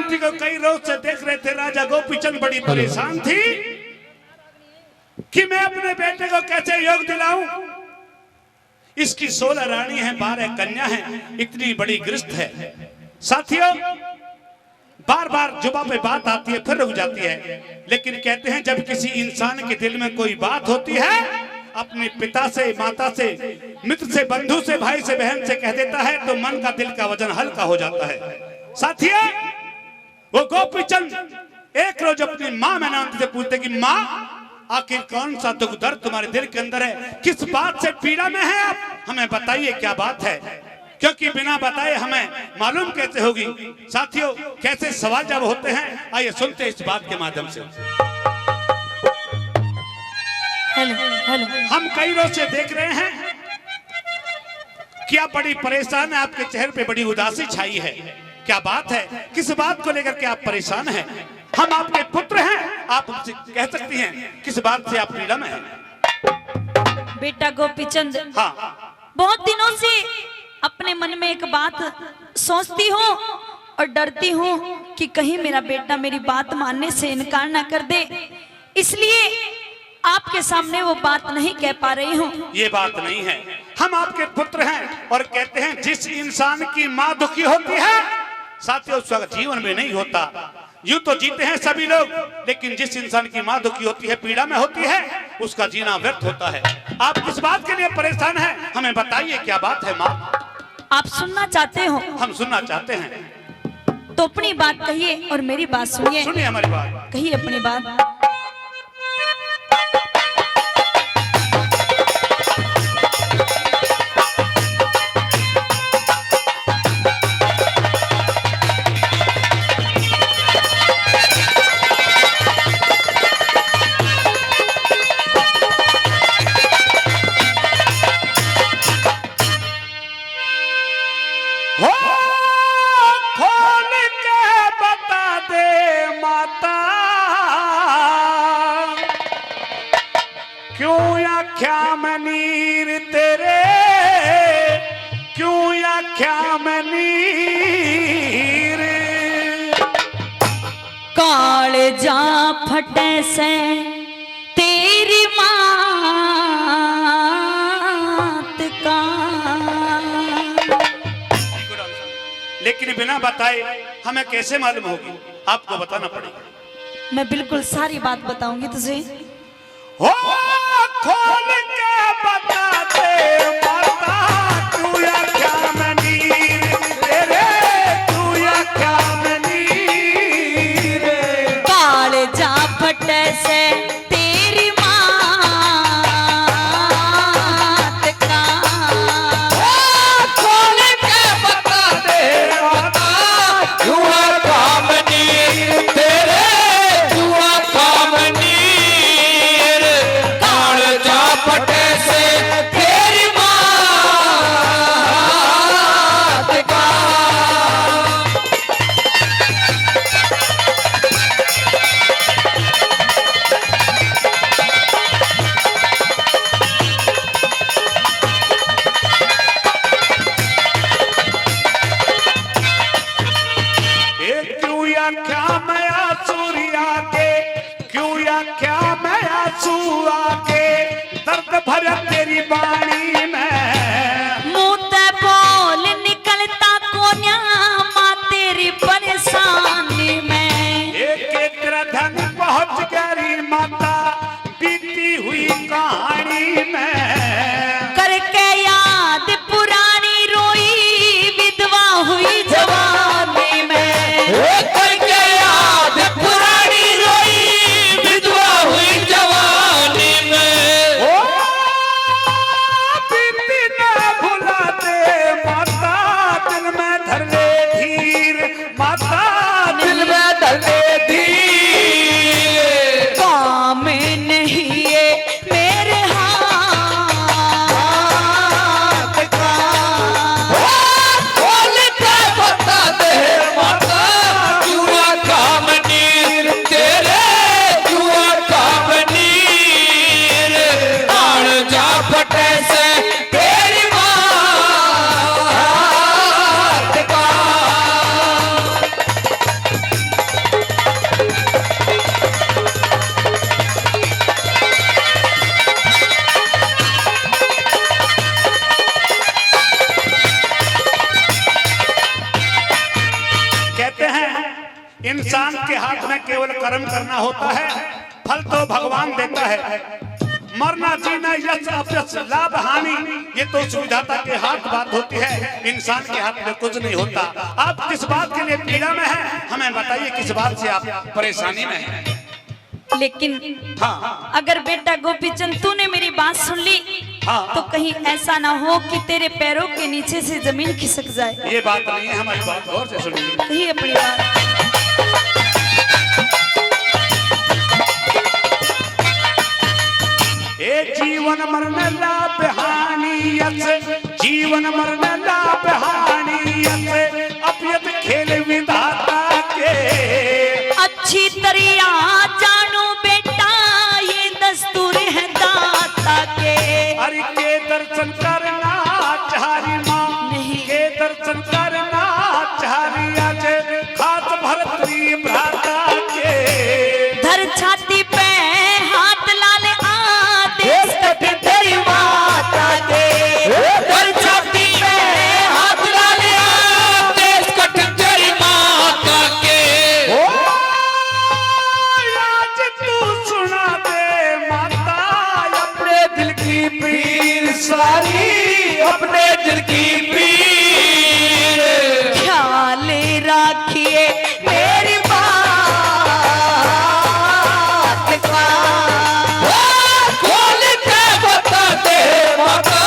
स्थिति को कई रोज से देख रहे थे। राजा गोपीचंद बड़ी परेशान थी कि मैं अपने बेटे को कैसे योग दिलाऊं। इसकी 16 रानी है, 12 कन्या है, इतनी बड़ी गृहस्थ है। साथियों, बार बार जुबा पे बात आती है फिर रुक जाती है, लेकिन कहते हैं जब किसी इंसान के दिल में कोई बात होती है, अपने पिता से, माता से, मित्र से, बंधु से, भाई से, बहन से कह देता है तो मन का, दिल का वजन हल्का हो जाता है। साथियों, वो गोपीचंद एक रोज अपनी माँ मैनावती से पूछते कि माँ, आखिर कौन सा दुख दर्द तुम्हारे दिल के अंदर है, किस बात से पीड़ा में है आप, हमें बताइए क्या बात है, क्योंकि बिना बताए हमें मालूम कैसे होगी। साथियों, कैसे सवाल जब होते हैं, आइए सुनते हैं इस बात के माध्यम से। हेलो हेलो, हम कई रोज से देख रहे हैं कि आप बड़ी परेशान है, आपके चेहरे पे बड़ी उदासी छाई है। क्या बात है, किस बात को लेकर के आप परेशान हैं? हम आपके पुत्र हैं, आप हमसे कह सकती हैं किस बात से आप पीड़ा में हैं? बेटा गोपीचंद, हाँ, बहुत दिनों से अपने मन में एक बात सोचती हूँ और डरती हूँ कि कहीं मेरा बेटा मेरी बात मानने से इनकार ना कर दे, इसलिए आपके सामने वो बात नहीं कह पा रही हूँ। ये बात नहीं है, हम आपके पुत्र हैं और कहते हैं जिस इंसान की माँ दुखी होती है, साथियों, उसका जीवन में नहीं होता। यूं तो जीते हैं सभी लोग, लेकिन जिस इंसान की माँ दुखी होती है, पीड़ा में होती है, उसका जीना व्यर्थ होता है। आप किस बात के लिए परेशान हैं, हमें बताइए क्या बात है माँ? आप सुनना चाहते हो? हम सुनना चाहते हैं। तो अपनी बात कहिए और मेरी बात सुनिए। सुनिए हमारी बात, कहिए अपनी बात। जा फटे से तेरी मात का। लेकिन बिना बताए हमें कैसे मालूम होगी, आपको बताना पड़ेगा। मैं बिल्कुल सारी बात बताऊंगी तुझे। हो खोल के बता दे माता, तू या क्या मनीर तेरे, तू या क्या मनीर। काल जा फटे से तेरी मात का। खोल के बता दे माता, तू या क्या मनीर तेरे, तू या क्या मनीर। काल जा फटे से तेरी मात का। क्यों या क्या मैं सूर्या के, क्यों या क्या मैं सुआ के, दर्द भरा तेरी बाणी में। मुंह ते बोल निकलता कोन्या माँ तेरी परेशानी में। एक तेरा धन पहुंच गई माता बीती हुई कहानी में। करके याद पुरानी रोई विधवा हुई जवानी में। करके याद पुरानी रोई विधवा हुई जवानी में। इंसान के हाथ में केवल कर्म करना होता है, फल तो भगवान देता है। मरना जीना यश अपयश लाभ हानि ये तो सुविधाता के हाथ बात होती है, इंसान के हाथ में कुछ नहीं होता। आप किस बात के लिए पीड़ा में हैं, हमें बताइए किस बात से आप परेशानी में हैं। लेकिन हाँ अगर बेटा गोपीचंद तूने मेरी बात सुन ली हाँ तो कहीं ऐसा ना हो कि तेरे पैरों के नीचे से जमीन खिसक जाए। ये बात नहीं है, हमारी बात गौर से सुनिए। कही अपनी बात। ए जीवन मरण लाभ हानि जीवन मरण लाभ हानि अपयत खेल विधाता के। अच्छी तरिया जानो बेटा ये दस्तूर है दाता के। अरे के दर्शन करना चारी माँ नहीं के दर्शन करना चारी आज खास भरतरी भ्राता के। धर छाती पे हाथ लाले आदेश कटे तेरी माता के। धर छाती पे हाथ लाले आदेश कटे तेरी माता के। आज तू सुना दे माता अपने दिल की पीर सारी, अपने दिल की पीर। ख्याल राखिए मेरी बात का। खोल के बता दे माता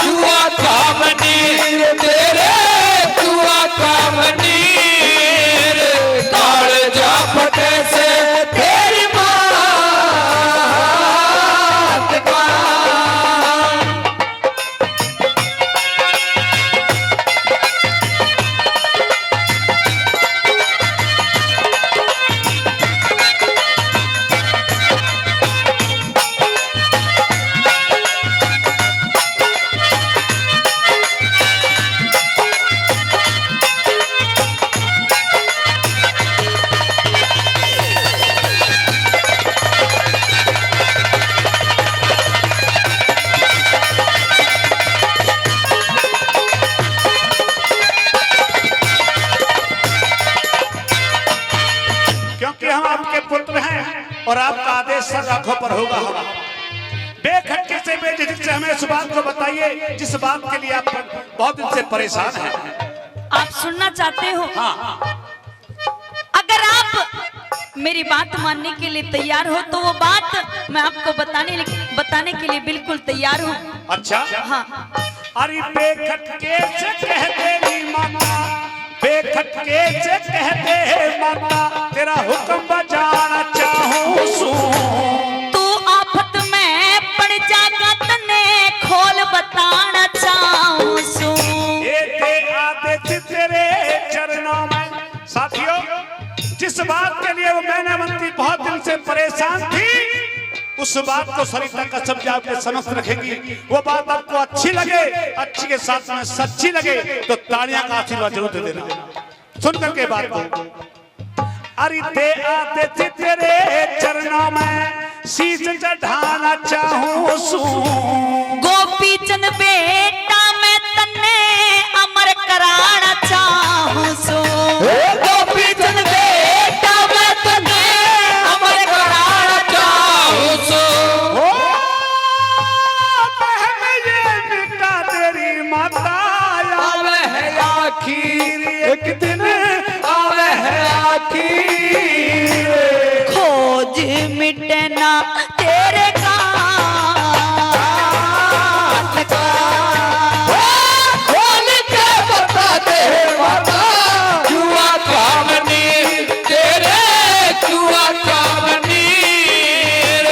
जुआ का मनीर तेरे, जुआ का मनीर काल जा फटे से तेरी बात का। क्योंकि हम आपके पुत्र हैं और आपका आदेश सर आंखों पर होगा। हवा बेखटके से बेझिझक से हमें इस बात को बताइए जिस बात के लिए आप बहुत दिन से परेशान हैं। आप सुनना चाहते हो? हाँ अगर आप मेरी बात मानने के लिए तैयार हो तो वो बात मैं आपको बताने के लिए बिल्कुल तैयार हूँ। अच्छा हाँ अरे बेखटके से कह दे माता, बेखटके से कह दे माता तेरा हुक्म बजाना चाहूं सू। तू आफत में पड़ जागा तने खोल बताना चाहूं सू। ये आदेश तेरे चरणों में। साथियों जिस बात के लिए वो मैनावंती बहुत दिन से परेशान थी उस बात को सरिता कसम से आपके समक्ष रखेंगी। वो बात आपको अच्छी लगे, अच्छी के साथ में सच्ची लगे तो तालियां का आशीर्वाद जरूर दे देना। सुन करके बात को। अरे दे आते तेरे चरणों में शीश चढ़ाना चाहूं सू। गोपीचंद बेटा मैं तन्ने अमर कराना चाहूं सू। गोपीचंद बेटा मैं तन्ने अमर कराना चाहूं सू। बहन ये बेटा तेरी माता आवे है आखिर एक दिन, आवे है आखिर खोज मिटना तेरे गात का। खोल के बता दे माता जुआ का मनीर तेरे, जुआ का मनीर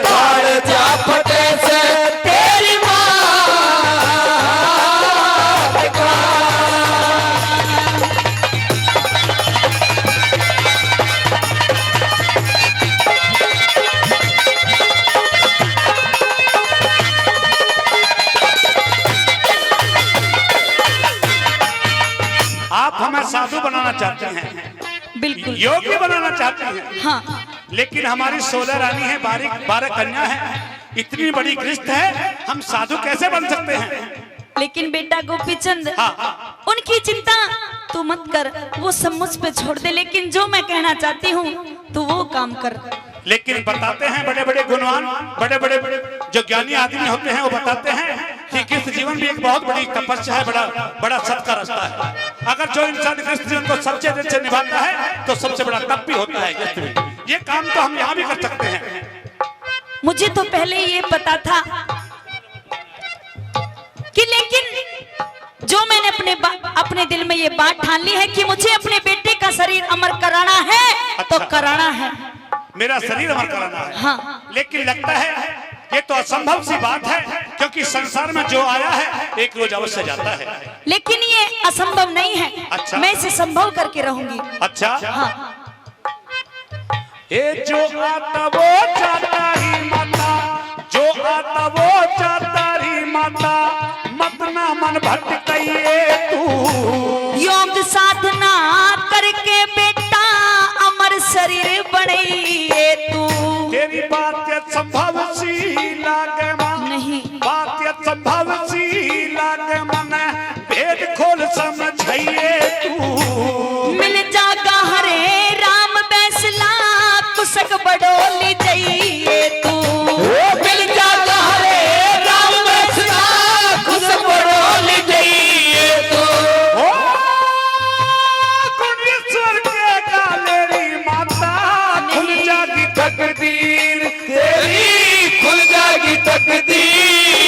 काल जा फटे से तेरी मात का। आप हमें साधु बनाना चाहते हैं, बिल्कुल योग्य बनाना चाहते हैं, हाँ। लेकिन हमारी 16 रानी है, 12 कन्या है, इतनी बड़ी गृहस्थ है, हम साधु कैसे बन सकते हैं? लेकिन बेटा गोपीचंद हाँ। उनकी चिंता तू मत कर, वो सब मुझ पे छोड़ दे, लेकिन जो मैं कहना चाहती हूँ तू वो काम कर। लेकिन बताते हैं बड़े बड़े गुणवान, बड़े बड़े जो ज्ञानी आदमी होते हैं वो बताते हैं कि कृष्ण जीवन भी एक बहुत बड़ी तपस्या है, बड़ा बड़ा सत का रास्ता है। अगर जो इंसान कृष्ण जीवन को सच्चे दिल से निभाता है तो सबसे बड़ा तप भी होता है। ये काम तो हम यहाँ भी कर सकते हैं। मुझे तो पहले ये पता था कि, लेकिन जो मैंने अपने दिल में ये बात ठान ली है कि मुझे अपने बेटे का शरीर अमर कराना है। अच्छा। तो कराना है, मेरा शरीर अमर कराना है। हाँ। लेकिन लगता है ये तो असंभव सी बात है, क्योंकि संसार में जो आया है एक रोज अवश्य जाता है। लेकिन ये असंभव नहीं है। अच्छा। मैं इसे संभव करके रहूंगी। अच्छा। हाँ। ये जो आता वो जाता ही माता, जो आता वो जाता ही माता, मत ना मन भटकाइए तू। योग साधना करके बेटा अमर शरीर बनाइए तू। तेरी बात ये संभव सी लागे मन, नहीं। बात ये संभव सी लागे मन, भेद खोल समझाइए तू। मिल जागा हरे राम बैसला कुसक बडोली जाइए तू। मिल जाता हरे राम बैसला कुसक बडोली जाइए तू। ओ कुंडेश्वर के कालेरी माता, खुल जागी तकदीर तेरी खुल जाएगी तकदीर।